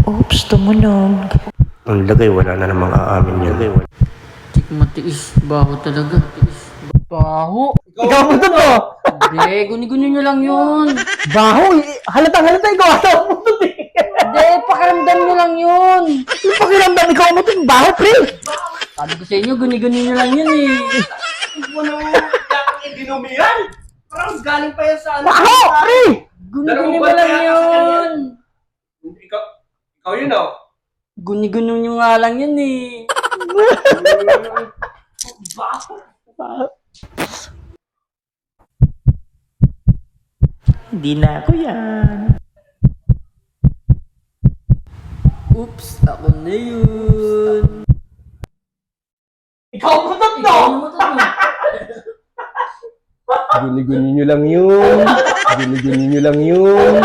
Oops, tumunog. Ang lagay, wala na namang aamin yan. Tik matiis. Baho talaga. Baho? Ikaw mo to to? Hindi, guni-guni nyo lang yun. Baho? Halatang-halata ikaw ata mo to eh. Hindi, pakiramdam nyo lang yun. Yung pakiramdam ikaw mo to, baho pre. Sabi ko sa inyo, guni-guni nyo lang yun eh. Mo nang yakang idinumihan. Parang galing pa yan sa ano. Baho pre. Guni-guni mo lang yun. Ikaw yun oh. Guni-guni nyo nga lang yun eh. Hindi na ako yan. Oops, ako na yun. Ikaw mo to to. Ikaw naman to. Guni-guni nyo lang yun. Guni-guni nyo lang yun.